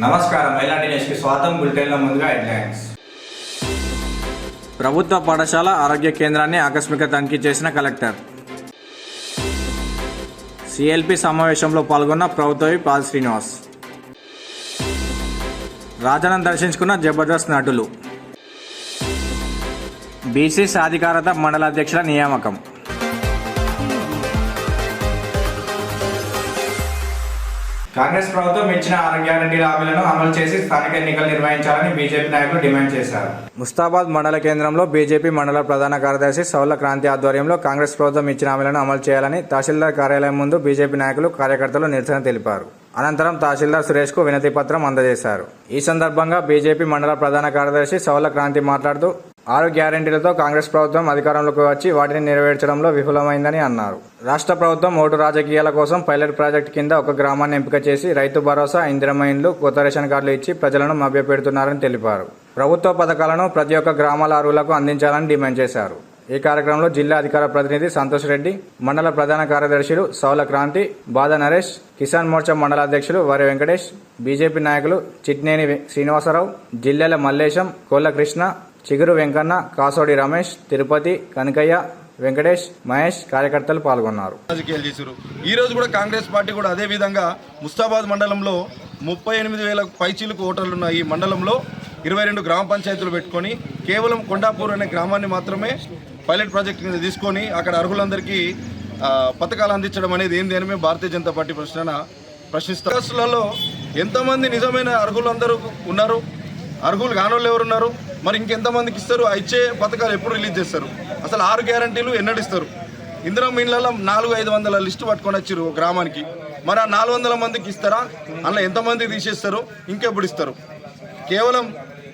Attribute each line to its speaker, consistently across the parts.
Speaker 1: నమస్కారం, ఎలాంటి న్యూస్కి స్వాగతం. బులెటిన్లో ముందుగా హెడ్లైన్స్. ప్రభుత్వ పాఠశాల ఆరోగ్య కేంద్రాన్ని ఆకస్మిక తనిఖీ చేసిన కలెక్టర్. సిఎల్పి సమావేశంలో పాల్గొన్న ప్రభుత్వ విప్ ఆది శ్రీనివాస్. రాజాను దర్శించుకున్న జబర్దస్త్ నటులు. బీసీ సాధికారత మండలాధ్యక్షుల నియామకం. కాంగ్రెస్ ప్రభుత్వం ఇచ్చిన 6 గ్యారంటీల హామీలను అమలు చేసి స్థానిక ఎన్నికలు నిర్వహించాలని బీజేపీ నాయకులు డిమాండ్ చేశారు. ముస్తాబాద్ మండల కేంద్రంలో బీజేపీ మండల ప్రధాన కార్యదర్శి సౌల క్రాంతి ఆధ్వర్యంలో కాంగ్రెస్ ప్రభుత్వం ఇచ్చిన హామీలను అమలు చేయాలని తహసీల్దార్ కార్యాలయం ముందు బీజేపీ నాయకులు కార్యకర్తలు నిరసన తెలిపారు. అనంతరం తహసీల్దార్ సురేష్ కు వినతి పత్రం అందజేశారు. ఈ సందర్భంగా బీజేపీ మండల ప్రధాన కార్యదర్శి సౌల క్రాంతి మాట్లాడుతూ 6 గ్యారంటీలతో కాంగ్రెస్ ప్రభుత్వం అధికారంలోకి వచ్చి వాటిని నెరవేర్చడంలో విఫలమైందని అన్నారు. రాష్ట్ర ప్రభుత్వం ఓటు రాజకీయాల కోసం పైలట్ ప్రాజెక్టు కింద ఒక గ్రామాన్ని ఎంపిక చేసి రైతు భరోసా, ఇందిరమ్మ ఇండ్లు, కొత్త రేషన్ కార్డులు ఇచ్చి ప్రజలను మభ్యపెడుతున్నారని తెలిపారు. ప్రభుత్వ పథకాలను ప్రతి ఒక్క గ్రామాల అర్హులకు అందించాలని డిమాండ్ చేశారు. ఈ కార్యక్రమంలో జిల్లా అధికార ప్రతినిధి సంతోష్ రెడ్డి, మండల ప్రధాన కార్యదర్శులు సౌల క్రాంతి, బాద నరేష్, కిసాన్ మోర్చా మండల అధ్యక్షులు వరి వెంకటేష్, బీజేపీ నాయకులు చిట్నేని శ్రీనివాసరావు, జిల్లెల మల్లేశం, కోళ్ల కృష్ణ, చిగురు వెంకన్న, కాసోడి రమేష్, తిరుపతి, కనకయ్య, వెంకటేష్, మహేష్ కార్యకర్తలు పాల్గొన్నారు.
Speaker 2: ఈ రోజు కూడా కాంగ్రెస్ పార్టీ కూడా అదే విధంగా ముస్తాబాద్ మండలంలో 38,000 పైచీలకు ఓటర్లున్న ఈ మండలంలో 22 గ్రామ పంచాయతీలు పెట్టుకొని కేవలం కొండాపూర్ అనే గ్రామాన్ని మాత్రమే పైలట్ ప్రాజెక్ట్ కింద తీసుకొని అక్కడ అర్హులందరికీ పథకాలు అందించడం అనేది ఏంది అని మేము భారతీయ జనతా పార్టీ ప్రశ్నిస్తాం. ఎంతమంది నిజమైన అర్హులందరూ ఉన్నారు? అర్హులు కానోళ్ళు ఎవరున్నారు? మరి ఇంకెంతమందికి ఇస్తారు? ఇచ్చే పథకాలు ఎప్పుడు రిలీజ్ చేస్తారు? అసలు 6 గ్యారంటీలు ఎన్నడిస్తారు? ఇందిరమ్మ ఇళ్లలో 400-500 లిస్టు పట్టుకొని వచ్చారు గ్రామానికి. మరి ఆ 400 మందికి ఇస్తారా? అందులో ఎంతమంది తీసేస్తారు? ఇంకెప్పుడు ఇస్తారు? కేవలం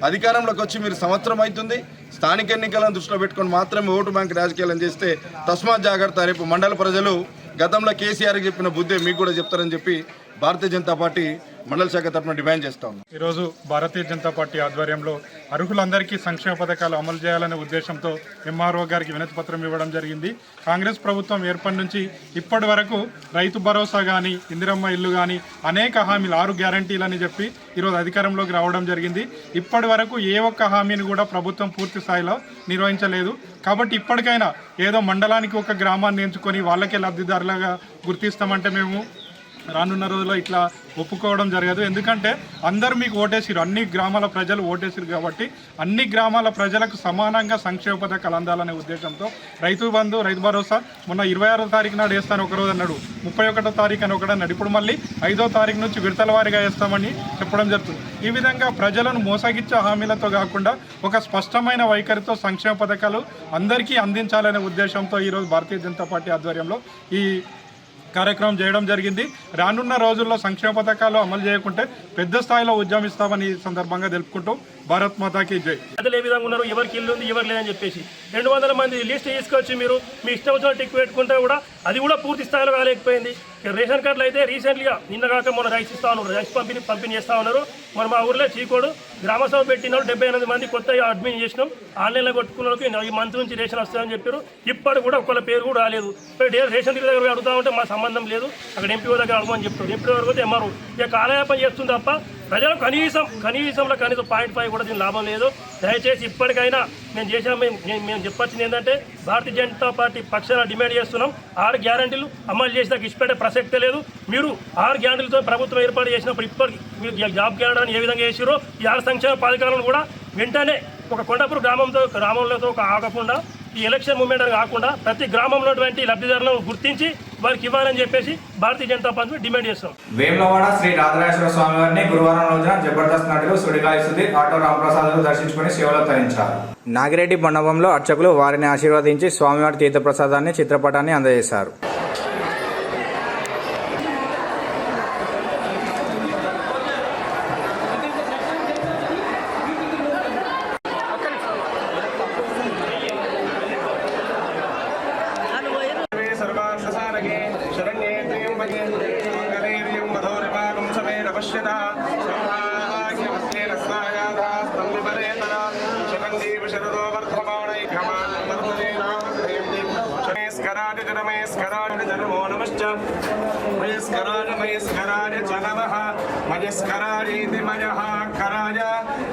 Speaker 2: అధికారంలోకి వచ్చి మీరు సంవత్సరం అవుతుంది. స్థానిక ఎన్నికలను దృష్టిలో పెట్టుకొని మాత్రమే ఓటు బ్యాంక్ రాజకీయాలను చేస్తే తస్మాత్ జాగ్రత్త. రేపు మండల ప్రజలు గతంలో కేసీఆర్కి చెప్పిన బుద్ధే మీకు కూడా చెప్తారని చెప్పి భారతీయ జనతా పార్టీ మండల శాఖ తరఫున డిమాండ్ చేస్తా ఉన్నాం.
Speaker 3: ఈరోజు భారతీయ జనతా పార్టీ ఆధ్వర్యంలో అర్హులందరికీ సంక్షేమ పథకాలు అమలు చేయాలనే ఉద్దేశంతో ఎంఆర్ఓ గారికి వినతి పత్రం ఇవ్వడం జరిగింది. కాంగ్రెస్ ప్రభుత్వం ఏర్పడి నుంచి ఇప్పటి వరకు రైతు భరోసా కానీ, ఇందిరమ్మ ఇల్లు కానీ అనేక హామీలు 6 గ్యారంటీలని చెప్పి ఈరోజు అధికారంలోకి రావడం జరిగింది. ఇప్పటి వరకు ఏ ఒక్క హామీని కూడా ప్రభుత్వం పూర్తి స్థాయిలో నిర్వహించలేదు. కాబట్టి ఇప్పటికైనా ఏదో మండలానికి ఒక గ్రామాన్ని ఎంచుకొని వాళ్ళకే లబ్ధిదారులుగా గుర్తిస్తామంటే మేము రానున్న రోజుల్లో ఇట్లా ఒప్పుకోవడం జరగదు. ఎందుకంటే అందరూ మీకు ఓటేసిరు, అన్ని గ్రామాల ప్రజలు ఓటేసిరు. కాబట్టి అన్ని గ్రామాల ప్రజలకు సమానంగా సంక్షేమ పథకాలు అందాలనే ఉద్దేశంతో రైతు బంధు, రైతు భరోసా మొన్న 26వ తారీఖు నాడు వేస్తాను ఒకరోజు అన్నాడు, 31వ తారీఖు అని ఒకటి అన్నాడు. ఇప్పుడు మళ్ళీ 5వ తారీఖు నుంచి విడతల వారీగా వేస్తామని చెప్పడం జరుగుతుంది. ఈ విధంగా ప్రజలను మోసగిచ్చే హామీలతో కాకుండా ఒక స్పష్టమైన వైఖరితో సంక్షేమ పథకాలు అందరికీ అందించాలనే ఉద్దేశంతో ఈరోజు భారతీయ జనతా పార్టీ ఆధ్వర్యంలో ఈ కార్యక్రమం చేయడం జరిగింది. రానున్న రోజుల్లో సంక్షేమ పథకాలు అమలు చేయకుంటే పెద్ద స్థాయిలో ఉద్యమిస్తామని ఈ సందర్భంగా తెలుపుకుంటూ భారత్ మాతాకి జై.
Speaker 4: ప్రజలు ఏ విధంగా ఉన్నారు, ఎవరికి ఇల్లు ఉంది, ఎవరు లేదని చెప్పేసి 200 మంది లిస్ట్ తీసుకొచ్చి మీరు మీ ఇష్టం వచ్చిన టిక్ పెట్టుకుంటే కూడా అది కూడా పూర్తి స్థాయిలో కాలేకపోయింది. రేషన్ కార్డులు అయితే రీసెంట్గా నిన్న కాక మొన్న రైస్ ఇస్తా ఉన్నారు, రైస్ పంపిణీ చేస్తూ ఉన్నారు. మరి మా ఊర్లో చీకోడు గ్రామసభ పెట్టిన 78 మంది కొత్తగా అడ్మిట్ చేసినాం. ఆన్లైన్లో కొట్టుకున్న ఈ మంత్ నుంచి రేషన్ వస్తుందని చెప్పారు. ఇప్పటి కూడా ఒకళ్ళ పేరు కూడా రాలేదు. రేషన్ దగ్గర అడుగుతా ఉంటే మా సంబంధం లేదు, అక్కడ ఎంపీఓ దగ్గర అడగమని చెప్తారు. ఎంపీ వరకు అయితే ఎంఆర్ఓ ఇక కాలయాపన చేస్తుంది తప్ప ప్రజలు కనీసం 0.5 కూడా దీని లాభం లేదు. దయచేసి ఇప్పటికైనా మేము చెప్పాల్సింది ఏంటంటే భారతీయ జనతా పార్టీ పక్షాన డిమాండ్ చేస్తున్నాం. 6 గ్యారంటీలు అమలు చేసినాక ఇష్టపడే ప్రసక్తే లేదు. మీరు 6 గ్యారంటీలతో ప్రభుత్వం ఏర్పాటు చేసినప్పుడు ఇప్పటికి మీరు జాబ్ గ్యారంటీ ఏ విధంగా చేసారో ఈ 6 సంక్షేమ పథకాలను కూడా వెంటనే ఒక కొండాపూర్ గ్రామంలో ఒక ఆగకుండా ఈ ఎలక్షన్ మూమెంట్ కాకుండా ప్రతి గ్రామంలో లబ్ధిదారులను గుర్తించి వారికి ఇవ్వాలని చెప్పేసి భారతీయ జనతా పార్టీ డిమాండ్ చేస్తాం.
Speaker 1: వేములవాడ శ్రీ రాజరాజేశ్వర స్వామి వారిని గురువారం రోజున జబర్దస్త్ నటులు సుడిగాలి సుధీర్, ఆటో రామప్రసాద్ దర్శించుకుని సేవలో తరించారు. నాగిరెడ్డి మండపంలో అర్చకులు వారిని ఆశీర్వదించి స్వామివారి తీర్థప్రసాదాన్ని, చిత్రపటాన్ని అందజేశారు.
Speaker 5: रमेश మయస్కరాయ చ నమః మయస్కరాయేతి మయః కరాయ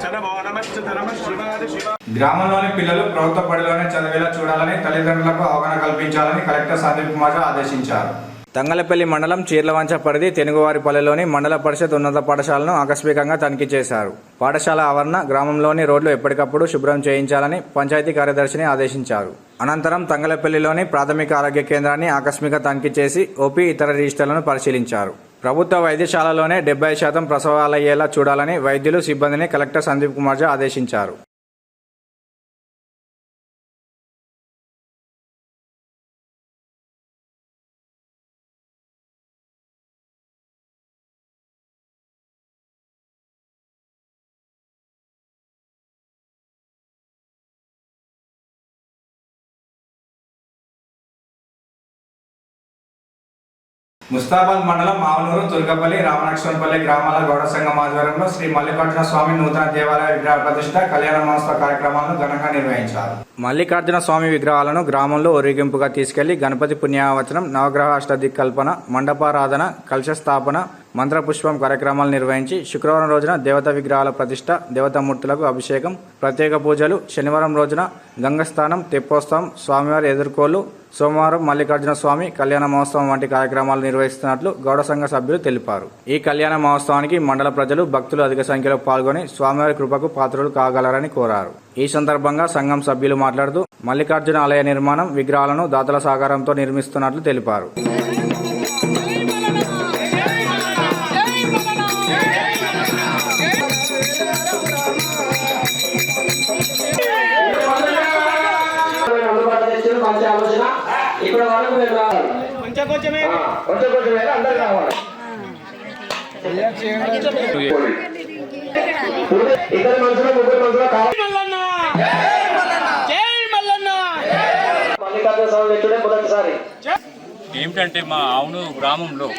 Speaker 5: చ నమో నమశ్చ నమః శివాయ శివ.
Speaker 1: గ్రామంలోని పిల్లలు ప్రభుత్వ బడిలోనే చదివేలా చూడాలని తల్లిదండ్రులకు అవగాహన కల్పించాలని కలెక్టర్ సందీప్ కుమార్ ఆదేశించారు. తంగలపల్లి మండలం చీర్లవంచ పరిధి తెనుగువారిపల్లెలోని మండల పరిషత్ ఉన్నత పాఠశాలను ఆకస్మికంగా తనిఖీ చేశారు. పాఠశాల ఆవరణ, గ్రామంలోని రోడ్లు ఎప్పటికప్పుడు శుభ్రం చేయించాలని పంచాయతీ కార్యదర్శిని ఆదేశించారు. అనంతరం తంగలపల్లిలోని ప్రాథమిక ఆరోగ్య కేంద్రాన్ని ఆకస్మిక తనిఖీ చేసి ఓపీ ఇతర రిజిస్టర్లను పరిశీలించారు. ప్రభుత్వ వైద్యశాలలోనే 70% ప్రసవాలయ్యేలా చూడాలని వైద్యులు, సిబ్బందిని కలెక్టర్ సందీప్ కుమార్ ఆదేశించారు. ముస్తాబాద్ మండలం ఆవునూరు, తుర్కపల్లి, రామలక్ష్మణపల్లి గ్రామాల గౌడ సంఘం ఆధ్వర్యంలో శ్రీ మల్లికార్జున స్వామి నూతన దేవాలయ విగ్రహ ప్రతిష్ట, కళ్యాణ మహోత్సవ కార్యక్రమాలను ఘనంగా నిర్వహించారు. మల్లికార్జున స్వామి విగ్రహాలను గ్రామంలో ఊరేగింపుగా తీసుకెళ్లి గణపతి పుణ్యావచనం, నవగ్రహ అష్టదిక్కల్పన, మండపారాధన, కలశ స్థాపన, మంత్రపుష్పం కార్యక్రమాలు నిర్వహించి శుక్రవారం రోజున దేవత విగ్రహాల ప్రతిష్ట, దేవతామూర్తులకు అభిషేకం, ప్రత్యేక పూజలు, శనివారం రోజున గంగస్థానం, తెప్పోత్సవం, స్వామివారి ఎదుర్కోళ్లు, సోమవారం మల్లికార్జున స్వామి కళ్యాణ మహోత్సవం వంటి కార్యక్రమాలు నిర్వహిస్తున్నట్లు గౌడ సంఘ సభ్యులు తెలిపారు. ఈ కళ్యాణ మహోత్సవానికి మండల ప్రజలు, భక్తులు అధిక సంఖ్యలో పాల్గొని స్వామివారి కృపకు పాత్రులు కాగలరని కోరారు. ఈ సందర్భంగా సంఘం సభ్యులు మాట్లాడుతూ మల్లికార్జున ఆలయ నిర్మాణం, విగ్రహాలను దాతల సహకారంతో నిర్మిస్తున్నట్లు తెలిపారు.
Speaker 6: ఇప్పుడు వరకు కొంచెం కొంచెమే అందరు కావాలి. ఇద్దరు మనుషులు, ముగ్గురు మనుషులు కావాలి. మల్లికార్జున స్వామి వెచ్చుడే మొదటిసారి.
Speaker 7: ఏమిటంటే మా ఆవునూరు గ్రామంలో,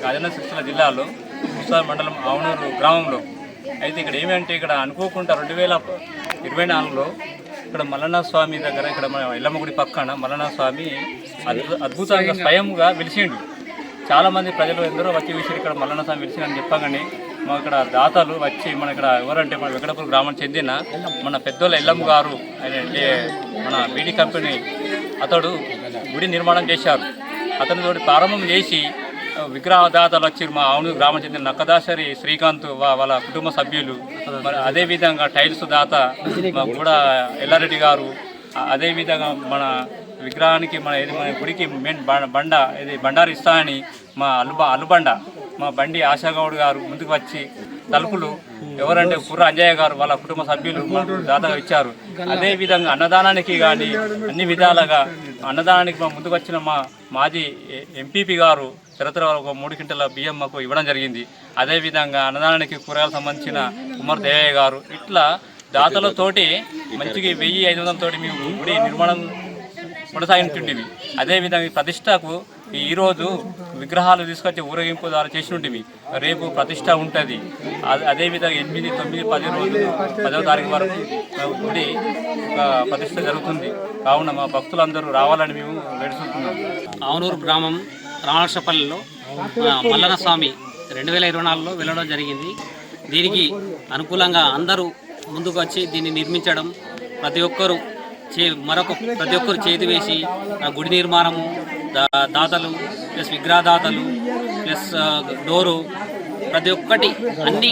Speaker 7: రాజన్న సిరిసిల్ల జిల్లాలో ముస్తాబాద్ మండలం ఆవునూరు గ్రామంలో అయితే ఇక్కడ ఏమంటే ఇక్కడ అనుకోకుండా 2024లో ఇక్కడ మల్లన్న స్వామి దగ్గర, ఇక్కడ మన ఎల్లమ్మ గుడి పక్కన మల్లన్న స్వామి అద్భుతంగా స్వయంగా వెలిసిండు. చాలామంది ప్రజలు ఎందరో వచ్చి విషయం ఇక్కడ మల్లన్న స్వామి వెలిసిందని చెప్పగానే మా ఇక్కడ దాతలు వచ్చి మన ఇక్కడ ఎవరంటే మన వెంకటపూర్ గ్రామానికి చెందిన మన పెద్దోళ్ళ ఎల్లమ్మ గారు, ఆయన మన బీడీ కంపెనీ అతడు గుడి నిర్మాణం చేశారు. అతనితోటి ప్రారంభం చేసి విగ్రహదాతలు వచ్చి మా ఆవునూరు గ్రామం చెందిన నక్కదాసరి శ్రీకాంత్ వాళ్ళ కుటుంబ సభ్యులు, మరి అదేవిధంగా టైల్స్ దాత కూడా ఎల్లారెడ్డి గారు, అదేవిధంగా మన విగ్రహానికి మన గుడికి మెయిన్ బండ ఇది బండారు ఇస్తానని మా అల్లుబండ మా బండి ఆశాగౌడ్ గారు ముందుకు వచ్చి తలుపులు ఎవరంటే కుర్ర అంజయ్య గారు వాళ్ళ కుటుంబ సభ్యులు మాకు దాదాగా ఇచ్చారు. అదేవిధంగా అన్నదానానికి కానీ అన్ని విధాలుగా అన్నదానానికి మా ముందుకు వచ్చిన మా మాజీ ఎంపీపీ గారు చరిత్ర ఒక 3 క్వింటాల బియ్యం మాకు ఇవ్వడం జరిగింది. అదేవిధంగా అన్నదానానికి కూరగాయలకు సంబంధించిన కుమార్ దేవయ్య గారు, ఇట్లా దాతలతోటి మంచిగా 1500 తోటి మేము గుడి నిర్మాణం కొనసాగింటుంటివి. అదేవిధంగా ప్రతిష్టకు ఈరోజు విగ్రహాలు తీసుకొచ్చి ఊరేగింపు ద్వారా చేసినవి. రేపు ప్రతిష్ట ఉంటుంది. అదేవిధంగా 8, 9, 10 రోజులు 10వ తారీఖు వరకు గుడి ప్రతిష్ట జరుగుతుంది. కావున మా భక్తులందరూ రావాలని మేము వేడుకుంటున్నాం.
Speaker 8: ఆవునూరు గ్రామం రామలక్ష్మపల్లిలో మల్లన్న స్వామి 2024లో వెళ్ళడం జరిగింది. దీనికి అనుకూలంగా అందరూ ముందుకు వచ్చి దీన్ని నిర్మించడం, ప్రతి ఒక్కరు చేతి వేసి గుడి నిర్మాణము, దాతలు ప్లస్ విగ్రహదాతలు ప్లస్ డోరు ప్రతి ఒక్కటి అన్నీ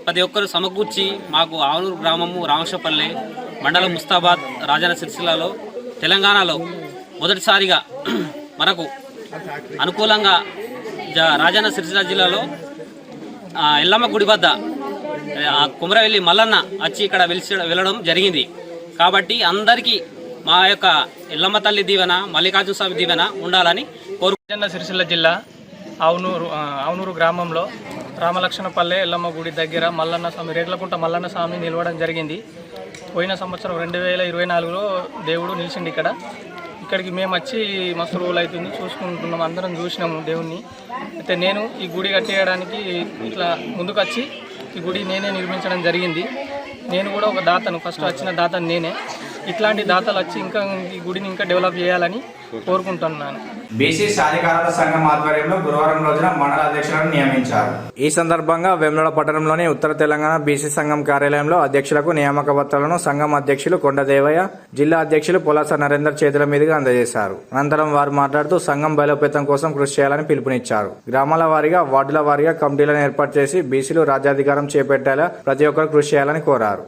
Speaker 8: ప్రతి ఒక్కరు సమకూర్చి మాకు ఆవునూరు గ్రామము రామలక్ష్మపల్లి మండలం ముస్తాబాద్ రాజన్న సిరిసిల్లలో తెలంగాణలో మొదటిసారిగా మనకు అనుకూలంగా రాజన్న సిరిసిల్ల జిల్లాలో ఎల్లమ్మ గుడి వద్ద కుమరవెల్లి మల్లన్న వచ్చి ఇక్కడ వెళ్ళడం జరిగింది. కాబట్టి అందరికీ మా యొక్క ఎల్లమ్మ తల్లి దీవెన, మల్లికార్జున స్వామి దీవెన ఉండాలని
Speaker 9: రాజన్న సిరిసిల్ల జిల్లా ఆవునూరు గ్రామంలో రామలక్ష్మణపల్లె ఎల్లమ్మ గుడి దగ్గర మల్లన్న స్వామి, రేట్లకుంట మల్లన్న స్వామి నిలవడం జరిగింది. పోయిన సంవత్సరం 2024లో దేవుడు నిలిచిండి ఇక్కడ. ఇక్కడికి మేము వచ్చి మస్తు రోజులు అవుతుంది, చూసుకుంటున్నాం, అందరం చూసినాము దేవుణ్ణి. అయితే నేను ఈ గుడి కట్టేయడానికి ఇట్లా ముందుకు వచ్చి ఈ గుడి నేనే నిర్మించడం జరిగింది. నేను కూడా ఒక దాతను, ఫస్ట్ వచ్చిన దాతను నేనే. ఇట్లాంటి దాతలు వచ్చి ఇంకా ఈ గుడిని ఇంకా డెవలప్ చేయాలని కోరుకుంటున్నాను.
Speaker 1: బీసీ సాధికారత సంఘం ఆధ్వర్యంలో గురువారం రోజున మండల అధ్యక్షులను నియమించారు. ఈ సందర్భంగా వేములవాడ పట్టణంలోని ఉత్తర తెలంగాణ బీసీ సంఘం కార్యాలయంలో అధ్యక్షులకు నియామక పత్రాలను సంఘం అధ్యక్షులు కొండదేవయ్య, జిల్లా అధ్యక్షులు పొలాస నరేందర్ చేతుల మీదుగా అందజేశారు. అనంతరం వారు మాట్లాడుతూ సంఘం బలోపేతం కోసం కృషి చేయాలని పిలుపునిచ్చారు. గ్రామాల వారీగా, వార్డుల వారీగా కమిటీలను ఏర్పాటు చేసి బీసీలు రాజ్యాధికారం చేపట్టేలా ప్రతి ఒక్కరు కృషి చేయాలని కోరారు.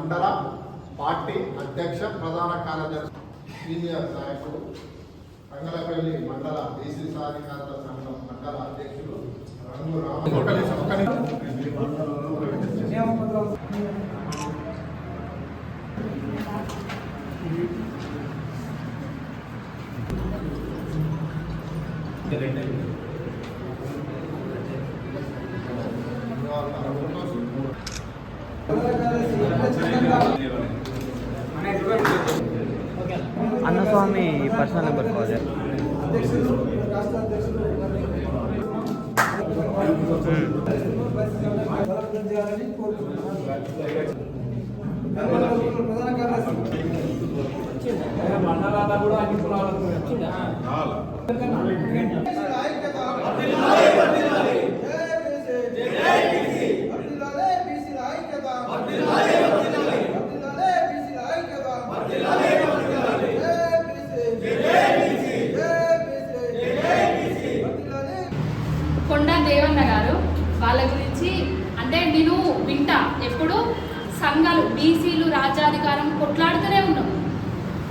Speaker 10: పార్టీ అధ్యక్ష ప్రధాన కార్యదర్శి సీనియర్ నాయకుడు రంగలపల్లి మండల బీసీ సాధికారత సంఘం మండల అధ్యక్షులు రంగు
Speaker 11: అన్నస్వామి పర్సనల్ నెంబర్ కావాలి.
Speaker 12: కొండా దేవన్న గారు వాళ్ళ గురించి అంటే నేను వింటా ఎప్పుడు సంఘాలు బీసీలు రాజ్యాధికారం కొట్లాడుతూనే ఉన్నాం.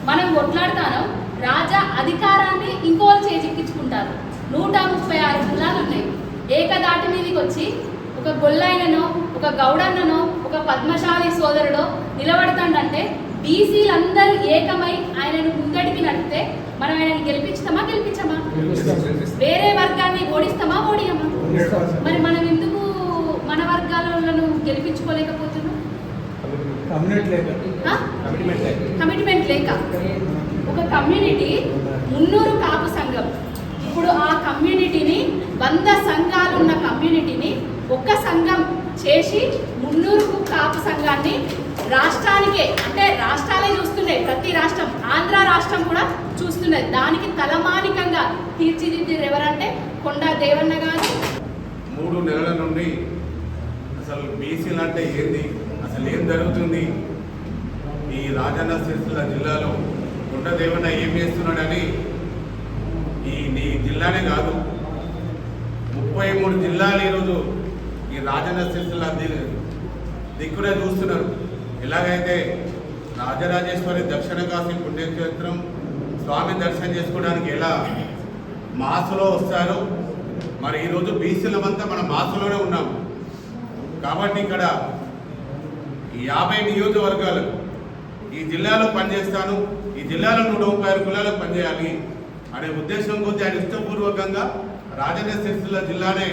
Speaker 12: మనం కొట్లాడుతాను రాజా అధికారాన్ని ఇంకోరు చేజిక్కించుకుంటారు. 136 కులాలు ఉన్నాయి. ఏకదాటి మీదకి వచ్చి ఒక గొల్లైననో, ఒక గౌడన్ననో, ఒక పద్మశాలి సోదరుడో నిలబడతాడంటే బీసీలందరూ ఏకమై ఆయనను ముందడికి నడిపితే మనం ఆయనని గెలిపించమా? వేరే వర్గాన్ని ఓడిస్తామా? ఓడియమా? మరి మనం ఎందుకు మన వర్గాలను గెలిపించుకోలేకపోతున్నాం? కమిట్మెంట్ లేక. ఒక కమ్యూనిటీ 300 కాపు సంఘం, ఇప్పుడు ఆ కమ్యూనిటీని 100 సంఘాలున్న కమ్యూనిటీని ఒక్క సంఘం చేసి 300 కాపు సంఘాన్ని రాష్ట్రానికే, అంటే రాష్ట్రాలే చూస్తున్నాయి, ప్రతి రాష్ట్రం, ఆంధ్ర రాష్ట్రం కూడా చూస్తున్నది. దానికి తలమానికంగా తీర్చిదిద్దారు ఎవరంటే కొండా దేవన్న గారు.
Speaker 5: 3 నెలల నుండి అసలు బీసీలు అంటే ఏంది, అసలు ఏం జరుగుతుంది, ఈ రాజన్న సిరిసిల్ల జిల్లాలో కొండా దేవన్న ఏం చేస్తున్నాడని ఈ జిల్లానే కాదు 33 జిల్లాలు ఈరోజు ఈ రాజన్న సిరిసిల్ల దిక్కునే చూస్తున్నారు. ఎలాగైతే రాజరాజేశ్వరి దక్షిణ కాశీ పుణ్యక్షేత్రం స్వామి దర్శనం చేసుకోవడానికి ఎలా మాసులో వస్తారో, మరి ఈరోజు బీసీలమంతా మన మాసులోనే ఉన్నాం. కాబట్టి ఇక్కడ 50 నియోజకవర్గాలు ఈ జిల్లాలో పనిచేస్తాను, ఈ జిల్లాలో 136 కులాలకు పనిచేయాలి అనే ఉద్దేశం కొద్ది ఆయన ఇష్టపూర్వకంగా రాజన్న సిరిసిల్ల జిల్లానే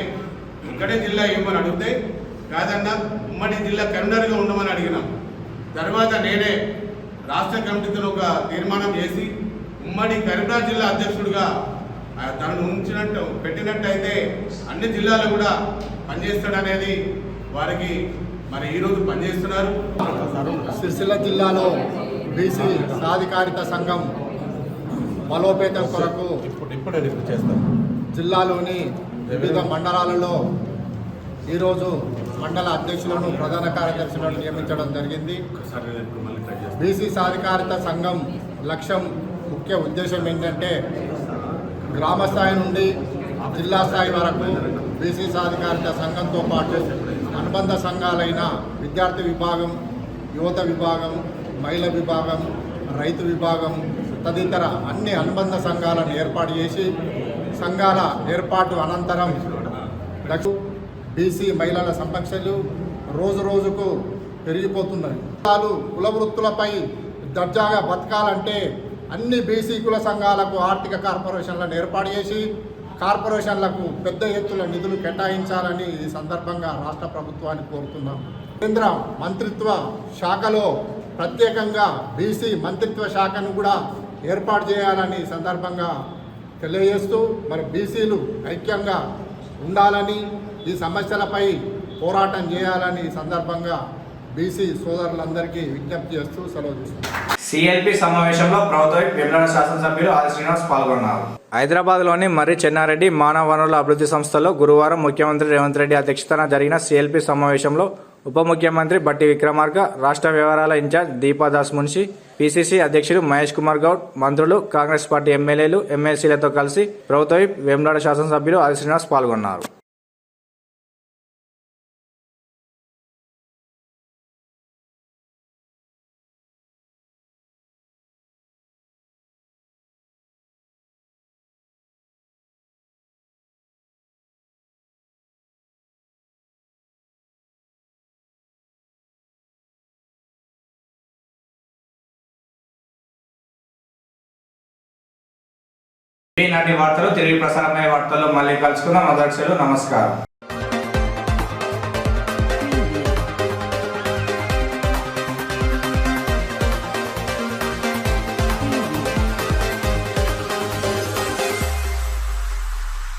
Speaker 5: ఇక్కడే జిల్లా ఏమని అడిగితే కాదన్నా ఉమ్మడి జిల్లా కన్వీనర్గా ఉండమని అడిగినాం. తర్వాత నేనే రాష్ట్ర కమిటీతో ఒక తీర్మానం చేసి ఉమ్మడి కరీంనగర్ జిల్లా అధ్యక్షుడిగా తనను పెట్టినట్టయితే అన్ని జిల్లాలు కూడా పనిచేస్తాడనేది వారికి మరి ఈరోజు పనిచేస్తున్నారు.
Speaker 10: సిరిసిల్ల జిల్లాలో బీసీ సాధికారిత సంఘం బలోపేతం కొరకు జిల్లాలోని వివిధ మండలాలలో ఈరోజు మండల అధ్యక్షులను, ప్రధాన కార్యదర్శులను నియమించడం జరిగింది. బీసీ సాధికారిత సంఘం లక్ష్యం, ముఖ్య ఉద్దేశం ఏంటంటే గ్రామ స్థాయి నుండి జిల్లా స్థాయి వరకు బీసీ సాధికారిత సంఘంతో పాటు అనుబంధ సంఘాలైన విద్యార్థి విభాగం, యువత విభాగం, మహిళా విభాగం, రైతు విభాగం తదితర అన్ని అనుబంధ సంఘాలను ఏర్పాటు చేసి సంఘాల ఏర్పాటు అనంతరం బీసీ మహిళల సమస్యలు రోజు రోజుకు పెరిగిపోతున్నాయి. కుల వృత్తులపై దర్జాగా బతకాలంటే అన్ని బీసీ కుల సంఘాలకు ఆర్థిక కార్పొరేషన్లను ఏర్పాటు చేసి కార్పొరేషన్లకు పెద్ద ఎత్తున నిధులు కేటాయించాలని ఈ సందర్భంగా రాష్ట్ర ప్రభుత్వాన్ని కోరుతున్నాం. కేంద్ర మంత్రిత్వ శాఖలో ప్రత్యేకంగా బీసీ మంత్రిత్వ శాఖను కూడా ఏర్పాటు చేయాలని ఈ సందర్భంగా తెలియజేస్తూ మరి బీసీలు ఐక్యంగా ఉండాలని, ఈ సమస్యలపై పోరాటం చేయాలని ఈ సందర్భంగా బీసీ సోదరులందరికీ విజ్ఞప్తి చేస్తూ సెలవు తీసుకుంటాం.
Speaker 1: సిఎల్పి సమావేశంలో ప్రభుత్వ వేములవాడ శాసనసభ్యులు ఆది శ్రీనివాస్ పాల్గొన్నారు. హైదరాబాద్లోని మర్రి చెన్నారెడ్డి మానవ వనరుల అభివృద్ధి సంస్థలో గురువారం ముఖ్యమంత్రి రేవంత్ రెడ్డి అధ్యక్షతన జరిగిన సిఎల్పి సమావేశంలో ఉప ముఖ్యమంత్రి బట్టి విక్రమార్క, రాష్ట్ర వ్యవహారాల ఇన్ఛార్జ్ దీపాదాస్ మున్షి, పిసిసి అధ్యక్షులు మహేష్ కుమార్ గౌడ్, మంత్రులు, కాంగ్రెస్ పార్టీ ఎమ్మెల్యేలు, ఎమ్మెల్సీలతో కలిసి ప్రభుత్వ వేములవాడ శాసనసభ్యులు ఆది శ్రీనివాస్ పాల్గొన్నారు. ఈనాటి వార్తలు తిరిగి ప్రసారమయ్యే వార్తల్లో మళ్ళీ కలుసుకుందాం. నమస్కారం.